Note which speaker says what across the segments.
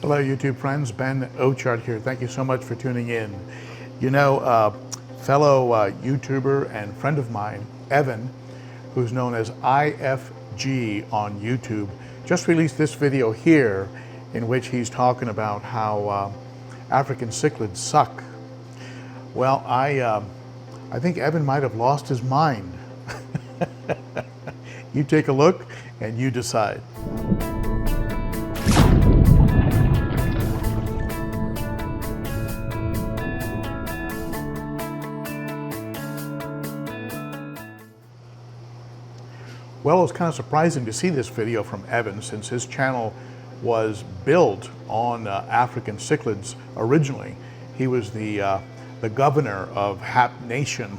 Speaker 1: Hello YouTube friends, Ben Ochart here. Thank you so much for tuning in. You know, fellow YouTuber and friend of mine, Evan, who's known as IFG on YouTube, just released this video here in which he's talking about how African cichlids suck. Well, I think Evan might have lost his mind. You take a look and you decide. Well, it was kind of surprising to see this video from Evan, since his channel was built on African cichlids originally. He was the Governor of Hapnation.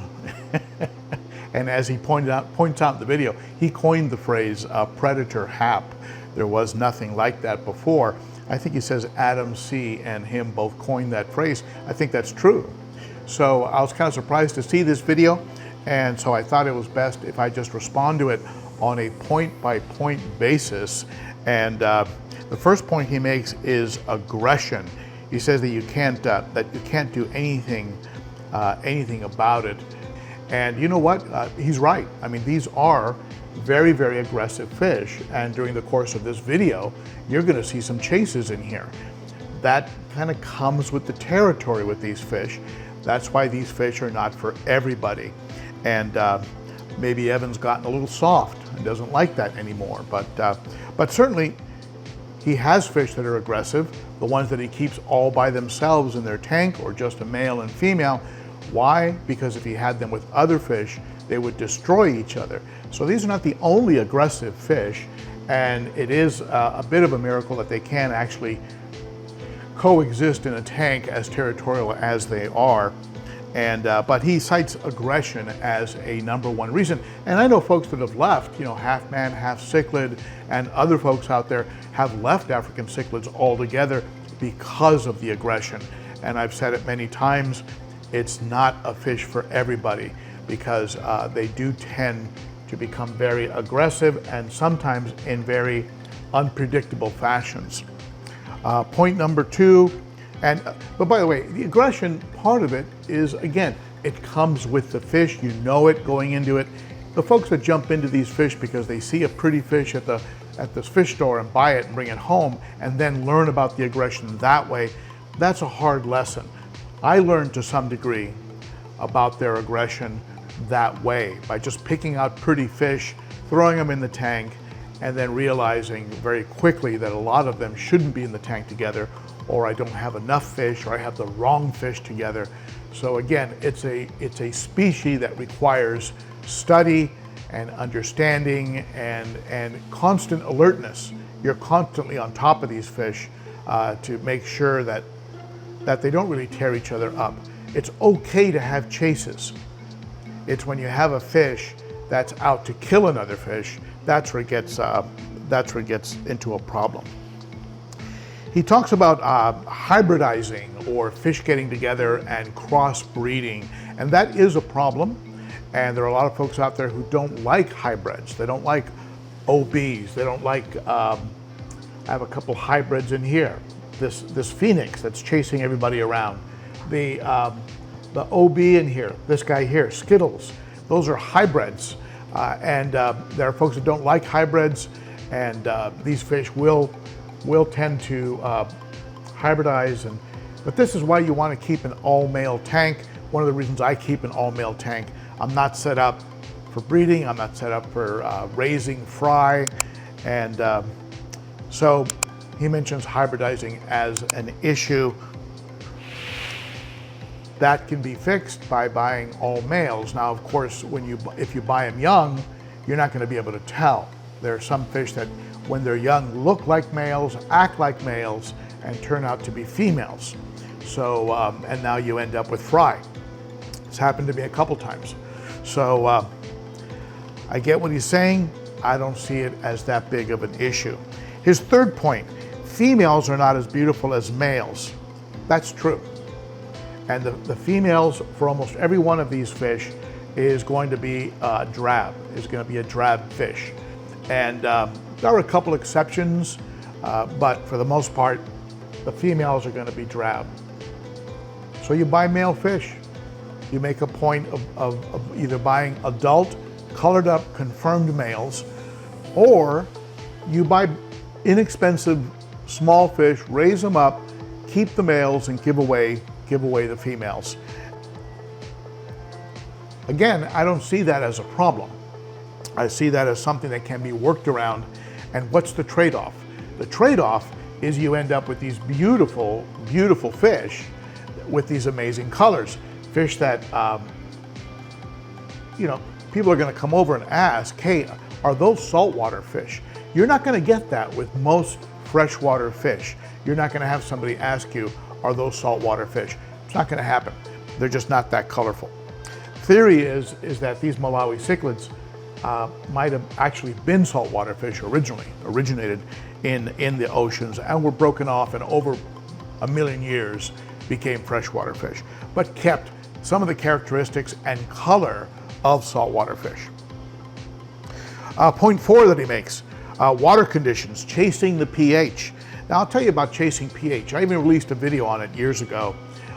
Speaker 1: And as he points out in the video, he coined the phrase predator hap. There was nothing like that before. I think he says Adam C. and him both coined that phrase. I think that's true. So I was kind of surprised to see this video, and so I thought it was best if I just respond to it on a point-by-point basis. And the first point he makes is aggression. He says that you can't do anything about it. And you know what? He's right. I mean, these are very, very aggressive fish. And during the course of this video, you're going to see some chases in here. That kind of comes with the territory with these fish. That's why these fish are not for everybody. And maybe Evan's gotten a little soft and doesn't like that anymore. But certainly, he has fish that are aggressive, the ones that he keeps all by themselves in their tank, or just a male and female. Why? Because if he had them with other fish, they would destroy each other. So these are not the only aggressive fish, and it is a bit of a miracle that they can actually coexist in a tank as territorial as they are. And but he cites aggression as a #1 reason. And I know folks that have left, you know, half man, half cichlid, and other folks out there have left African cichlids altogether because of the aggression. And I've said it many times, it's not a fish for everybody, because they do tend to become very aggressive and sometimes in very unpredictable fashions. Point #2, but by the way, the aggression part of it is, again, it comes with the fish. You know it going into it. The folks that jump into these fish because they see a pretty fish at the fish store and buy it and bring it home and then learn about the aggression that way, that's a hard lesson. I learned to some degree about their aggression that way, by just picking out pretty fish, throwing them in the tank, and then realizing very quickly that a lot of them shouldn't be in the tank together, or I don't have enough fish, or I have the wrong fish together. So again, it's a species that requires study and understanding and constant alertness. You're constantly on top of these fish to make sure that they don't really tear each other up. It's okay to have chases. It's when you have a fish that's out to kill another fish, that's where it gets into a problem. He talks about hybridizing, or fish getting together and crossbreeding, and that is a problem. And there are a lot of folks out there who don't like hybrids. They don't like OBs. They don't like, I have a couple hybrids in here. This phoenix that's chasing everybody around. The OB in here, this guy here, Skittles. Those are hybrids. And there are folks that don't like hybrids, and these fish will tend to hybridize. But this is why you want to keep an all-male tank. One of the reasons I keep an all-male tank, I'm not set up for breeding, I'm not set up for raising fry, and so he mentions hybridizing as an issue. That can be fixed by buying all males. Now, of course, if you buy them young, you're not going to be able to tell. There are some fish that, when they're young, look like males, act like males, and turn out to be females. So, and now you end up with fry. It's happened to me a couple times. So I get what he's saying. I don't see it as that big of an issue. His third point, females are not as beautiful as males. That's true. And the females for almost every one of these fish is going to be drab, is going to be a drab fish. And there are a couple exceptions, but for the most part, the females are going to be drab. So you buy male fish. You make a point of either buying adult, colored up, confirmed males, or you buy inexpensive small fish, raise them up, keep the males, and give away the females. Again, I don't see that as a problem. I see that as something that can be worked around. And what's the trade-off? The trade-off is you end up with these beautiful, beautiful fish with these amazing colors. Fish that, people are going to come over and ask, hey, are those saltwater fish? You're not going to get that with most freshwater fish. You're not going to have somebody ask you, are those saltwater fish? It's not going to happen. They're just not that colorful. Theory is that these Malawi cichlids might have actually been saltwater fish originated in the oceans and were broken off and over 1 million years became freshwater fish, but kept some of the characteristics and color of saltwater fish. Point 4 that he makes, water conditions, chasing the pH. Now I'll tell you about chasing pH. I even released a video on it years ago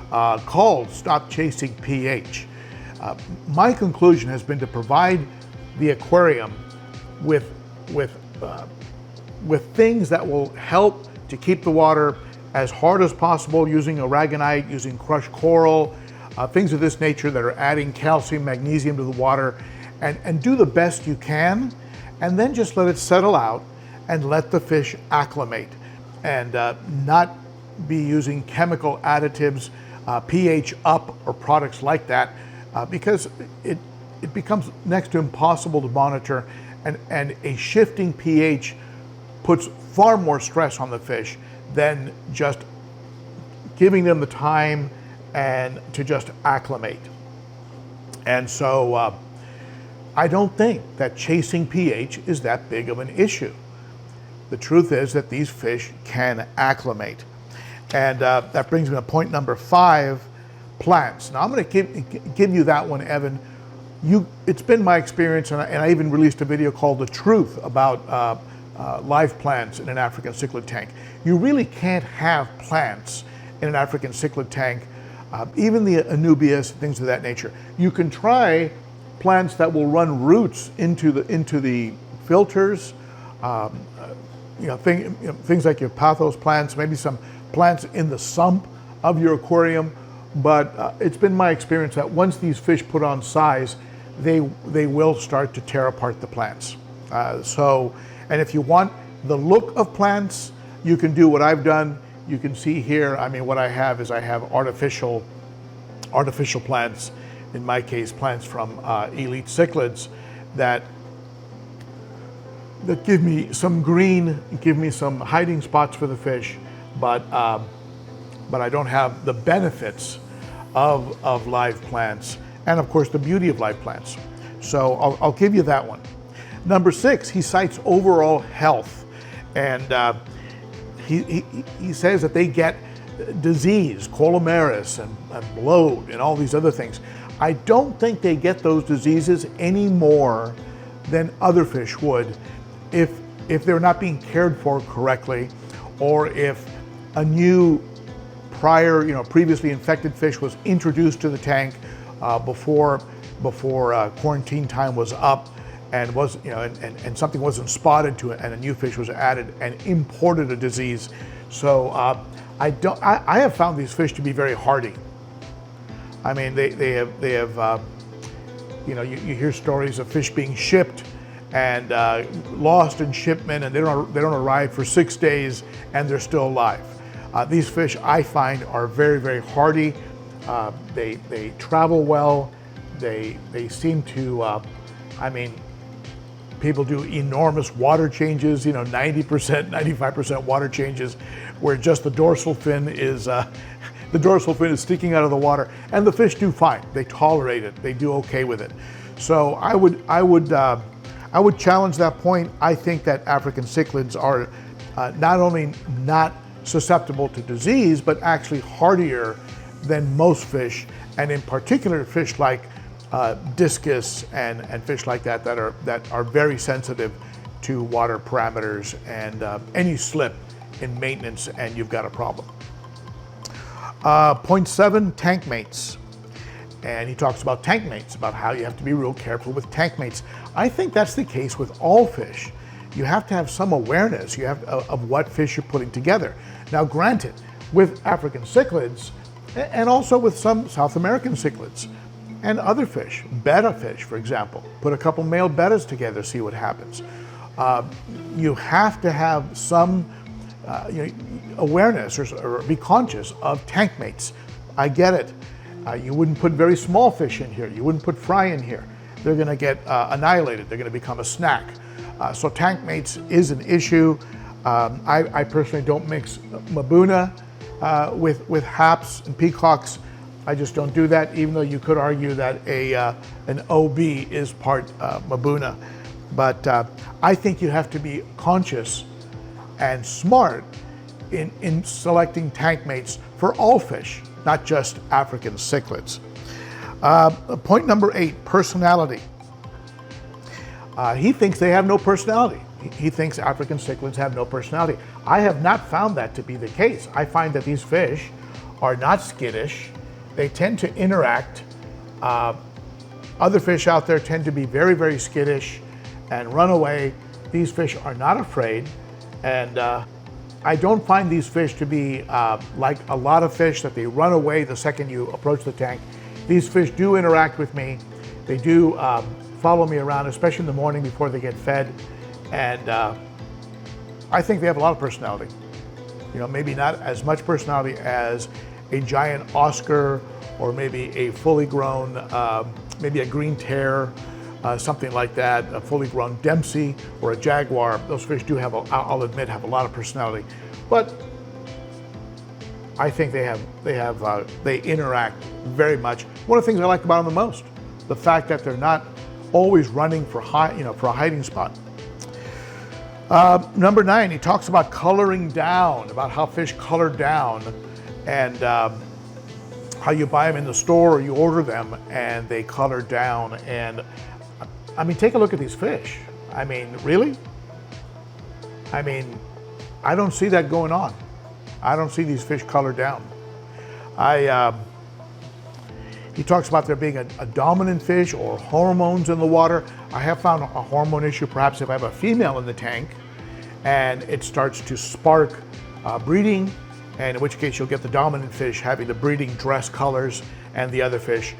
Speaker 1: called Stop Chasing pH. My conclusion has been to provide the aquarium with things that will help to keep the water as hard as possible, using aragonite, using crushed coral, things of this nature that are adding calcium, magnesium to the water, and do the best you can, and then just let it settle out and let the fish acclimate, and not be using chemical additives, pH up or products like that, because it becomes next to impossible to monitor, and a shifting pH puts far more stress on the fish than just giving them the time and to just acclimate. And so I don't think that chasing pH is that big of an issue. The truth is that these fish can acclimate. And that brings me to point number 5, plants. Now I'm going to give you that one, Evan. It's been my experience, and I even released a video called The Truth about live plants in an African cichlid tank. You really can't have plants in an African cichlid tank, even the anubias, things of that nature. You can try plants that will run roots into the filters, things like your pothos plants, maybe some plants in the sump of your aquarium. But it's been my experience that once these fish put on size, they will start to tear apart the plants. And if you want the look of plants, you can do what I've done. You can see here, what I have is I have artificial plants, in my case, plants from elite cichlids that give me some green, give me some hiding spots for the fish, but I don't have the benefits of live plants, and of course the beauty of live plants. So I'll give you that one. Number 6, he cites overall health, and he says that they get disease, colomaris and bloat and all these other things. I don't think they get those diseases any more than other fish would if they're not being cared for correctly, or if a new previously infected fish was introduced to the tank before quarantine time was up, and was and something wasn't spotted to it, and a new fish was added and imported a disease. So I have found these fish to be very hardy. They have you hear stories of fish being shipped and lost in shipment, and they don't arrive for 6 days and they're still alive. These fish, I find, are very, very hardy. They travel well. They seem to, people do enormous water changes, 90%, 95% water changes, where just the dorsal fin is sticking out of the water, and the fish do fine. They tolerate it. They do okay with it. So I would challenge that point. I think that African cichlids are not only not susceptible to disease, but actually hardier than most fish, and in particular fish like discus and fish like that are very sensitive to water parameters, and any slip in maintenance and you've got a problem. Point 7, tank mates. And he talks about tank mates, about how you have to be real careful with tank mates. I think that's the case with all fish. You have to have some awareness of what fish you're putting together. Now granted, with African cichlids, and also with some South American cichlids, and other fish, betta fish, for example, put a couple male bettas together, see what happens. You have to have some awareness or be conscious of tank mates. I get it. You wouldn't put very small fish in here. You wouldn't put fry in here. They're going to get annihilated. They're going to become a snack. So tank mates is an issue. I personally don't mix Mbuna with haps and peacocks. I just don't do that, even though you could argue that an OB is part Mbuna. But I think you have to be conscious and smart in selecting tank mates for all fish, not just African cichlids. Point number 8, personality. He thinks they have no personality. He thinks African cichlids have no personality. I have not found that to be the case. I find that these fish are not skittish. They tend to interact. Other fish out there tend to be very, very skittish and run away. These fish are not afraid. And I don't find these fish to be like a lot of fish that they run away the second you approach the tank. These fish do interact with me. They do follow me around, especially in the morning before they get fed. And I think they have a lot of personality. You know, maybe not as much personality as a giant Oscar or maybe a fully grown, maybe a green tear, something like that, a fully grown Dempsey or a jaguar. Those fish do have, I'll admit, have a lot of personality. But I think they interact very much. One of the things I like about them the most, the fact that they're not always running for for a hiding spot. Number 9, he talks about coloring down, about how fish color down, and how you buy them in the store or you order them and they color down. And I mean, take a look at these fish. I mean, really? I mean, I don't see that going on. I don't see these fish color down. He talks about there being a dominant fish or hormones in the water. I have found a hormone issue perhaps if I have a female in the tank and it starts to spark breeding, and in which case you'll get the dominant fish having the breeding dress colors and the other fish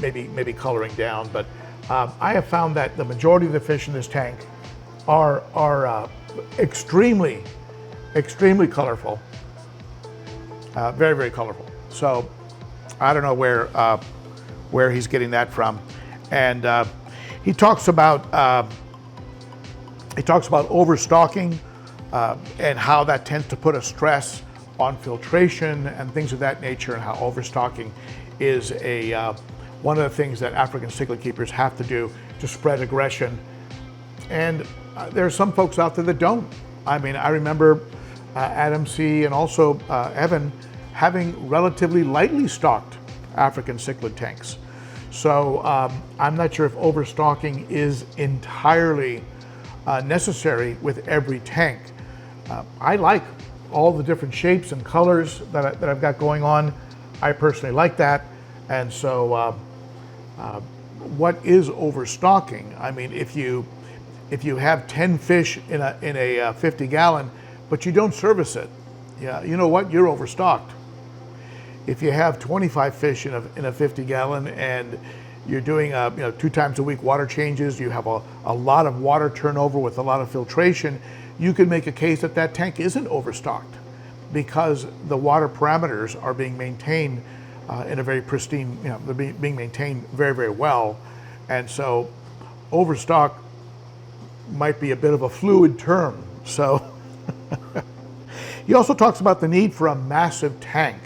Speaker 1: maybe coloring down. But I have found that the majority of the fish in this tank are extremely colorful, very, very colorful. So I don't know where he's getting that from. And he talks about overstocking and how that tends to put a stress on filtration and things of that nature, and how overstocking is one of the things that African cichlid keepers have to do to spread aggression. And there are some folks out there that don't. I mean, I remember Adam C. and also Evan having relatively lightly stocked African cichlid tanks. So I'm not sure if overstocking is entirely necessary with every tank. I like all the different shapes and colors that I've got going on. I personally like that. And so what is overstocking? I mean, if you have 10 fish in a 50 gallon, but you don't service it, yeah, you know what? You're overstocked. If you have 25 fish in a 50 gallon and you're doing 2 times a week water changes, you have a lot of water turnover with a lot of filtration, you can make a case that that tank isn't overstocked because the water parameters are being maintained in a very pristine, they're being maintained very, very well. And so overstock might be a bit of a fluid term. So he also talks about the need for a massive tank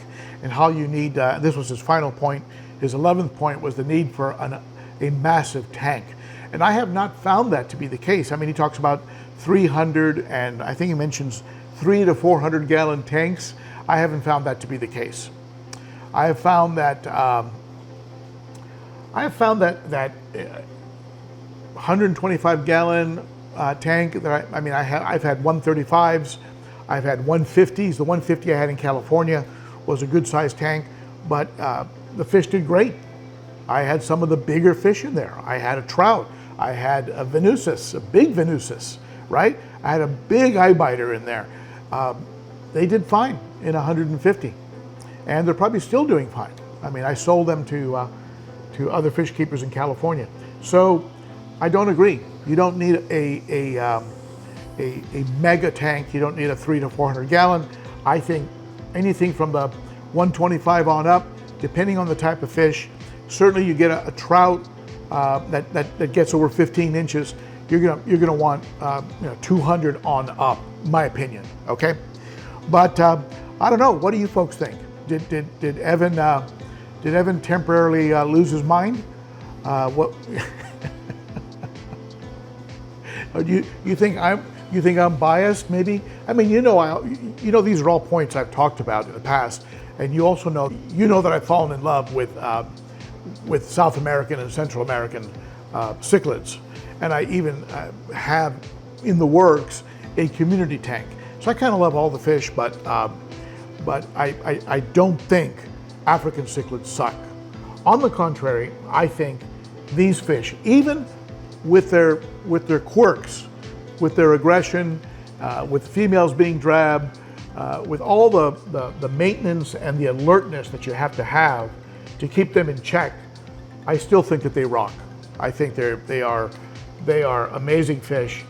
Speaker 1: and how you need, this was his final point, his 11th point was the need for a massive tank. And I have not found that to be the case. I mean, he talks about 300 and I think he mentions 300 to 400 gallon tanks. I haven't found that to be the case. I have found that 125 gallon tank that I've had 135s. I've had 150s. The 150 I had in California was a good sized tank, but the fish did great. I had some of the bigger fish in there. I had a trout. I had a Venusis, a big Venusis, right? I had a big eye biter in there. They did fine in 150, and they're probably still doing fine. I mean, I sold them to other fish keepers in California. So I don't agree. You don't need a mega tank. You don't need a 300 to 400 gallon. I think anything from the 125 on up, depending on the type of fish. Certainly you get a trout that gets over 15 inches, you're gonna want 200 on up, my opinion, okay? But I don't know, what do you folks think? Did Evan temporarily lose his mind? What? you think I'm biased? Maybe. I mean, these are all points I've talked about in the past, and you also know that I've fallen in love with South American and Central American cichlids, and I even have in the works a community tank. So I kind of love all the fish, but I don't think African cichlids suck. On the contrary, I think these fish, even with their quirks, with their aggression, with females being drab, with all the maintenance and the alertness that you have to keep them in check, I still think that they rock. I think they are amazing fish.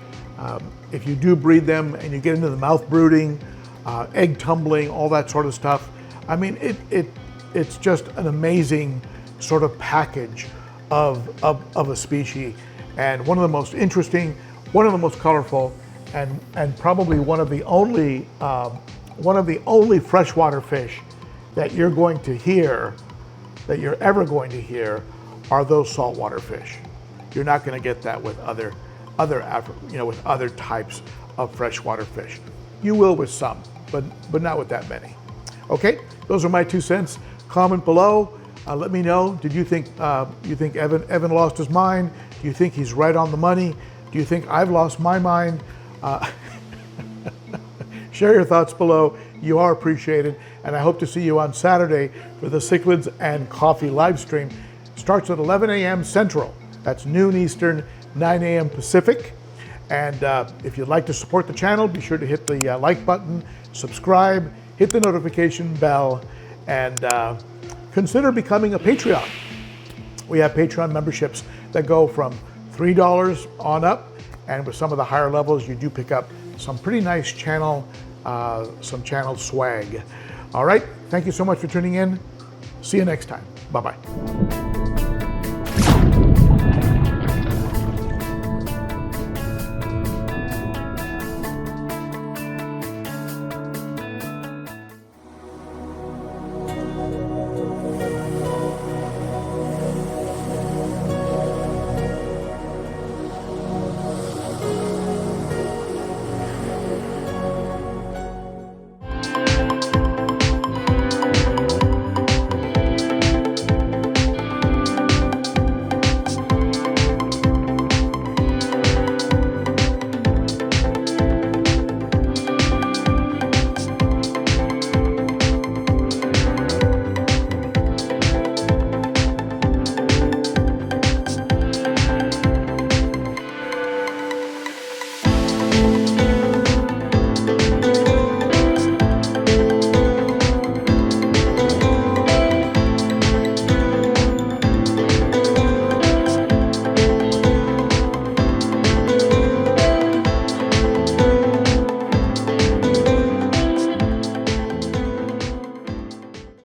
Speaker 1: If you do breed them and you get into the mouth brooding, egg tumbling, all that sort of stuff, I mean, it's just an amazing sort of package of a species, and one of the most interesting, one of the most colorful, and probably one of the only freshwater fish that you're going to hear, that you're ever going to hear, are those saltwater fish. You're not going to get that with other types of freshwater fish. You will with some, but not with that many. Okay, those are my 2 cents. Comment below. Let me know. Did you think Evan lost his mind? Do you think he's right on the money? Do you think I've lost my mind? Share your thoughts below. You are appreciated, and I hope to see you on Saturday for the Cichlids and Coffee live stream. Starts at 11 a.m. Central. That's noon Eastern, 9 a.m. Pacific. And if you'd like to support the channel, be sure to hit the like button, subscribe, hit the notification bell, and consider becoming a Patreon. We have Patreon memberships that go from $3 on up, and with some of the higher levels, you do pick up some pretty nice channel swag. All right, thank you so much for tuning in. See you next time. Bye-bye.